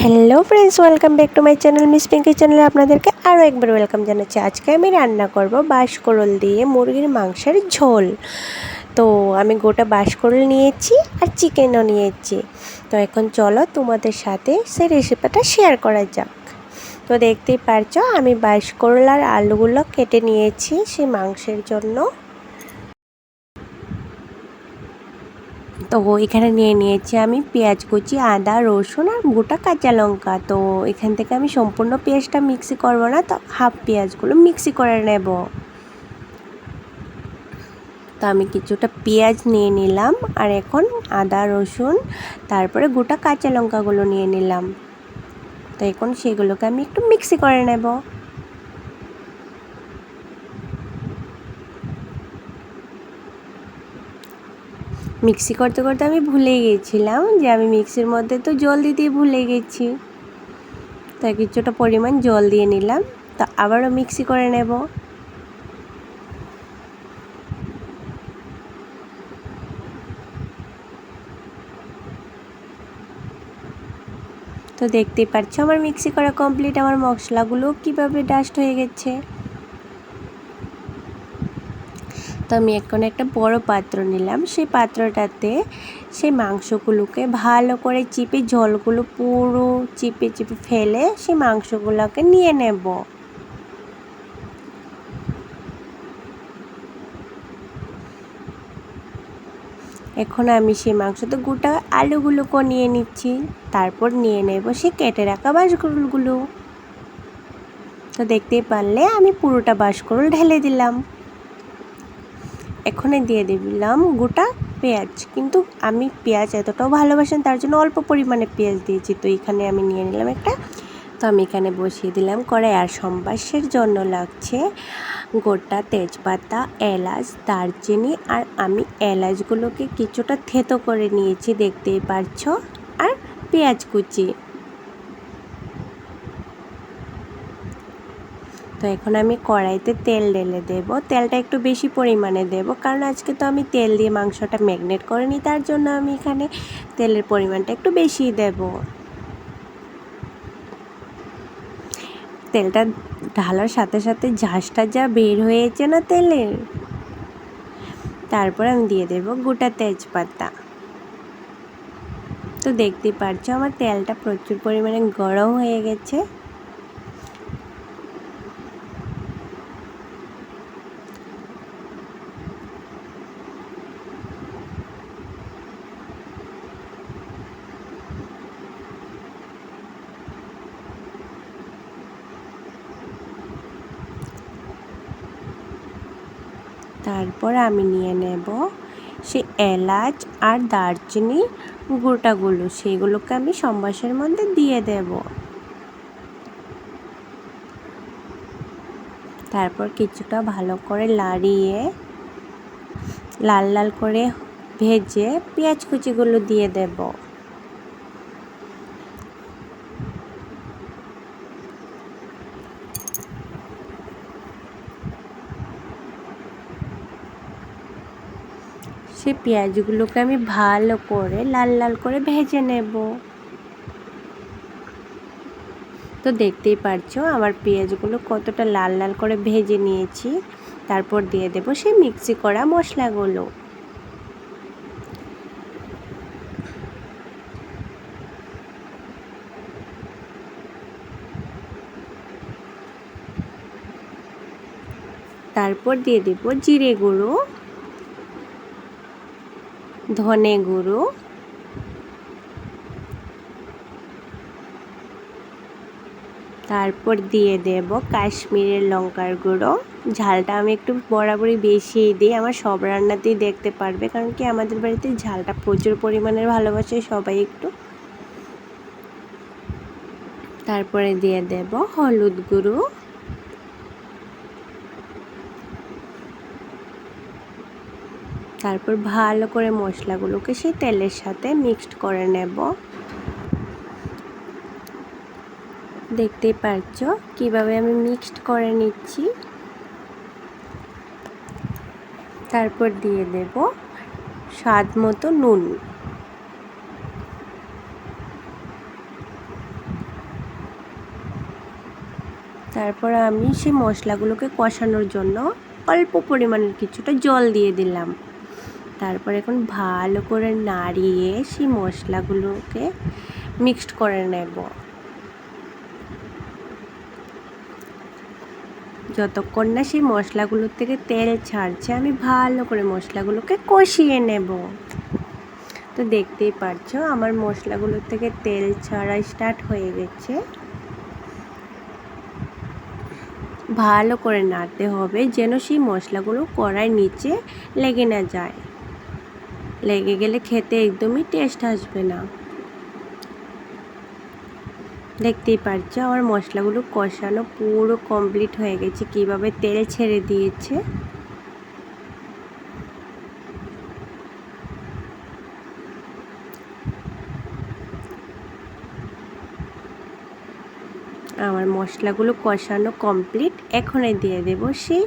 Hello friends, welcome back to my channel Miss Pinky চ্যানেলে আপনাদেরকে আরও একবার ওয়েলকাম জানাচ্ছি। আজকে আমি রান্না করব বাঁশকরল দিয়ে মুরগির মাংসের ঝোল। তো আমি গোটা বাঁশকরল নিয়েছি আর চিকেনও নিয়েছি। তো এখন চলো তোমাদের সাথে সেই রেসিপিটা শেয়ার করা যাক। তো দেখতেই পারছো আমি বাঁশকরল আর আলুগুলো কেটে নিয়েছি সেই মাংসের জন্য। তো এখানে নিয়েছি আমি পেঁয়াজ কুচি, আদা, রসুন আর গোটা কাঁচা লঙ্কা। তো এখান থেকে আমি সম্পূর্ণ পেঁয়াজটা মিক্সি করব না, তো হাফ পেঁয়াজগুলো মিক্সি করে নেব। তো আমি কিছুটা পেঁয়াজ নিয়ে নিলাম আর এখন আদা, রসুন, তারপরে গোটা কাঁচা লঙ্কাগুলো নিয়ে নিলাম। তো এখন সেগুলোকে আমি একটু মিক্সি করে নেব। মিক্সি করতে করতে আমি ভুলে গিয়েছিলাম যে আমি মিক্সির মধ্যে তো জল দিতেই ভুলে গেছি। তো কিছুটা পরিমাণ জল দিয়ে নিলাম। তো আবারও মিক্সি করে নেব। তো দেখতেই পাচ্ছ আমার মিক্সি করা কমপ্লিট। আমার মশলাগুলো কিভাবে ডাস্ট হয়ে গেছে। তো আমি এখন একটা বড় পাত্র নিলাম, সেই পাত্রটাতে সেই মাংসগুলোকে ভালো করে চিপে জলগুলো পুরো চিপে চিপে ফেলে সেই মাংসগুলোকে নিয়ে নেব। এখন আমি সেই মাংসতে গোটা আলুগুলোকে নিয়ে নিচ্ছি, তারপর নিয়ে নেব সেই কেটে রাখা বাঁশকরলগুলো। তো দেখতেই পারলে আমি পুরোটা বাঁশকরল ঢেলে দিলাম। এখানে দিয়ে দিলাম গোটা পেঁয়াজ, কিন্তু আমি পেঁয়াজ এতটাও ভালোবাসেন তার জন্য অল্প পরিমাণে পেঁয়াজ দিয়েছি। তো এখানে আমি নিয়ে নিলাম একটা। তো আমি এখানে বসিয়ে দিলাম কড়াই, আর সম্বাসের জন্য লাগছে গোটা তেজপাতা, এলাচ, দারচিনি, আর আমি এলাচগুলোকে কিছুটা থেতো করে নিয়েছি দেখতেই পারছো, আর পেঁয়াজ কুচি। তো এখন আমি কড়াইতে তেল ঢেলে দেব। তেলটা একটু বেশি পরিমাণে দেব, কারণ আজকে তো আমি তেল দিয়ে মাংসটা ম্যারিনেট করিনি, তার জন্য আমি এখানে তেলের পরিমাণটা একটু বেশি দেব। তেলটা ঢালার সাথে সাথে ঝাঁসটা যা বের হয়েছে না তেলের, তারপর আমি দিয়ে দেব গোটা তেজপাতা। তো দেখতেই পারছো আমার তেলটা প্রচুর পরিমাণে গরম হয়ে গেছে। তারপর আমি নিয়ে নেব সে এলাচ আর দারচিনি গোটাগুলো, সেগুলোকে আমি সম্বাসের মধ্যে দিয়ে দেব। তারপর কিছুটা ভালো করে লাড়িয়ে লাল লাল করে ভেজে পেঁয়াজ কুচিগুলো দিয়ে দেব। সেই পেঁয়াজগুলোকে আমি ভালো করে লাল লাল করে ভেজে নেব। তো দেখতেই পারছো আমার পেঁয়াজগুলো কতটা লাল লাল করে ভেজে নিয়েছি। তারপর দিয়ে দেব সেই মিক্সি করা মশলাগুলো। তারপর দিয়ে দেব জিরে গুঁড়ো, ধনে গুঁড়ো, তারপর দিয়ে দেব কাশ্মীরের লঙ্কার গুঁড়ো। ঝালটা আমি একটু বরাবরই বেশিই দিই, আমার সব রান্নাতেই দেখতে পারবে, কারণ কি আমাদের বাড়িতে ঝালটা প্রচুর পরিমাণের ভালোবাসে সবাই একটু। তারপরে দিয়ে দেব হলুদ গুঁড়ো, তারপর ভালো করে মশলাগুলোকে সেই তেলের সাথে মিক্সড করে নেব। দেখতেই পাচ্ছো কিভাবে আমি মিক্সড করে নিচ্ছি। তারপর দিয়ে দেব স্বাদ মতো নুন। তারপর আমি সেই মশলাগুলোকে কষানোর জন্য অল্প পরিমাণের কিছুটা জল দিয়ে দিলাম। তারপর এখন ভালো করে নাড়িয়ে সেই মশলাগুলোকে মিক্সড করে নেব। যতক্ষণ না সেই মশলাগুলোর থেকে তেল ছাড়ছে আমি ভালো করে মশলাগুলোকে কষিয়ে নেব। তো দেখতেই পারছো আমার মশলাগুলোর থেকে তেল ছাড়া স্টার্ট হয়ে গেছে। ভালো করে নাড়তে হবে যেন সেই মশলাগুলো কড়াইয়ের নিচে লেগে না যায়। লেগে গেলে খেতে একদমই টেস্ট আসবে না। দেখতেই পাচ্ছ আমার মশলাগুলো কষানো পুরো কমপ্লিট হয়ে গেছে, কিভাবে তেল ছেড়ে দিয়েছে। আমার মশলাগুলো কষানো কমপ্লিট। এখন দিয়ে দেব সেই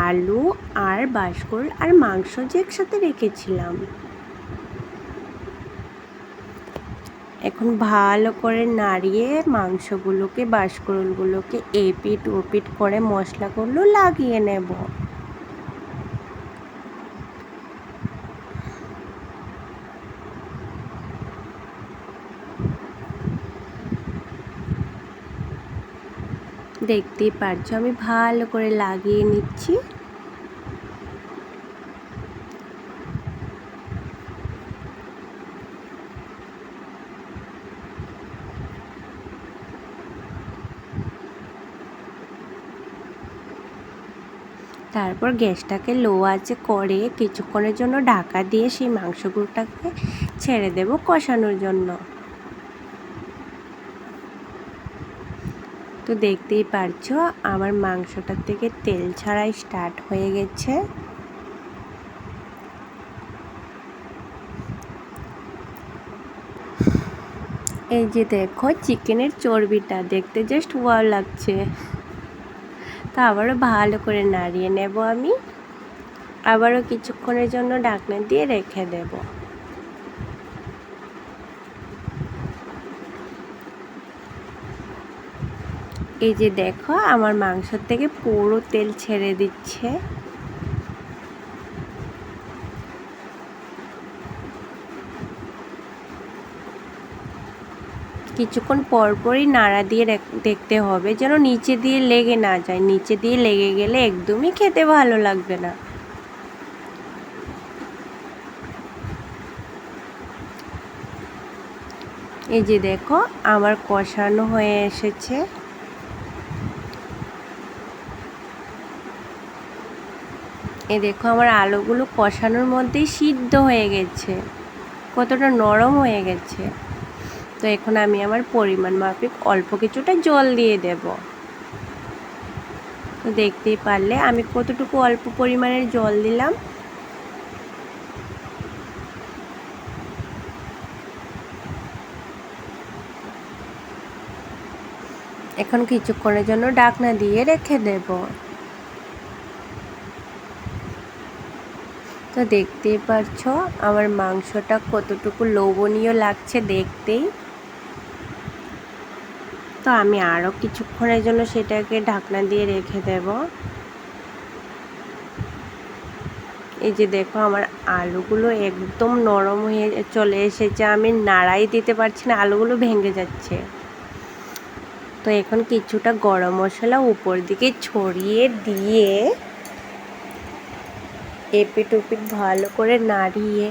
আলু আর বাঁশকুড়ুল আর মাংস যে একসাথে রেখেছিলাম। এখন ভালো করে নাড়িয়ে মাংসগুলোকে বাঁশকুড়ুলগুলোকে এপিট ওপিট করে মশলাগুলো লাগিয়ে নেব। দেখতেই পারছো আমি ভালো করে লাগিয়ে নিচ্ছি। তারপর গ্যাসটাকে লো আঁচে করে কিছুক্ষণের জন্য ঢাকা দিয়ে সেই মাংসগুলোটাকে ছেড়ে দেব কষানোর জন্য। তো দেখতেই পারছো আমার মাংসটার থেকে তেল ছাড়াই স্টার্ট হয়ে গেছে। এই যে দেখো চিকেনের চর্বিটা দেখতে জাস্ট ওয়াও লাগছে। তো আবারও ভালো করে নাড়িয়ে নেব আমি। আবারও কিছুক্ষণের জন্য ঢাকনা দিয়ে রেখে দেব। এই যে দেখো আমার মাংস থেকে পুরো তেল ছেড়ে দিচ্ছে। কিছুক্ষণ পরপরই নাড়া দিয়ে দেখতে হবে যেন নিচে দিয়ে লেগে না যায়। নিচে দিয়ে লেগে গেলে একদমই খেতে ভালো লাগবে না। এই যে দেখো আমার কষানো হয়ে এসেছে। এই দেখো আমার আলুগুলো কষানোর মধ্যেই সিদ্ধ হয়ে গেছে, কতটা নরম হয়ে গেছে। তো এখন আমি আমার পরিমাণ মাফিক অল্প কিছুটা জল দিয়ে দেব। তো দেখতেই পারলে আমি কতটুকু অল্প পরিমাণের জল দিলাম। এখন কিছুক্ষণের জন্য ঢাকনা দিয়ে রেখে দেব। তো দেখতেই পারছো আমার মাংসটা কতটুকু লোভনীয় লাগছে দেখতেই। তো আমি আরও কিছুক্ষণের জন্য সেটাকে ঢাকনা দিয়ে রেখে দেব। এই যে দেখো আমার আলুগুলো একদম নরম হয়ে চলে এসেছে, আমি নাড়াই দিতে পারছি না, আলুগুলো ভেঙে যাচ্ছে। তো এখন কিছুটা গরম মশলা উপর দিকে ছড়িয়ে দিয়ে এপিট ওপিট ভালো করে নাড়িয়ে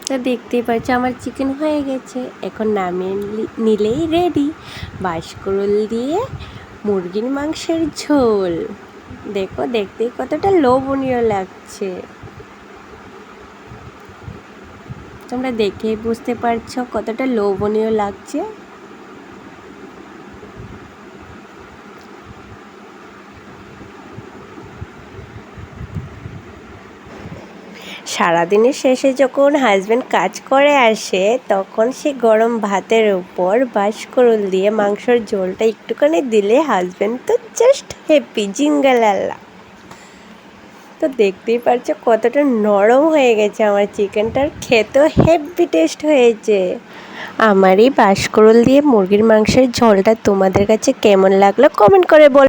তো দেখতেই পাচ্ছ আমার চিকেন হয়ে গেছে। এখন নামিয়ে নিলেই রেডি বাঁশকুড়ুল দিয়ে মুরগির মাংসের ঝোল। দেখো দেখতেই কতটা লোভনীয় লাগছে। তোমরা দেখেই বুঝতে পারছো কতটা লোভনীয় লাগছে। সারাদিনের শেষে যখন হাজব্যান্ড কাজ করে আসে তখন সে গরম ভাতের উপর বাঁশকুড়ুল দিয়ে মাংসের ঝোলটা একটুখানি দিলে হাজব্যান্ড তো জাস্ট হ্যাপি, জিঙ্গালালা। তো দেখতেই পারছো কতটা নরম হয়ে গেছে আমার চিকেনটার, খেতেও হেভি টেস্ট হয়েছে। আমার এই বাঁশকরল দিয়ে মুরগির মাংসের ঝোলটা তোমাদের কাছে কেমন লাগলো কমেন্ট করে বল।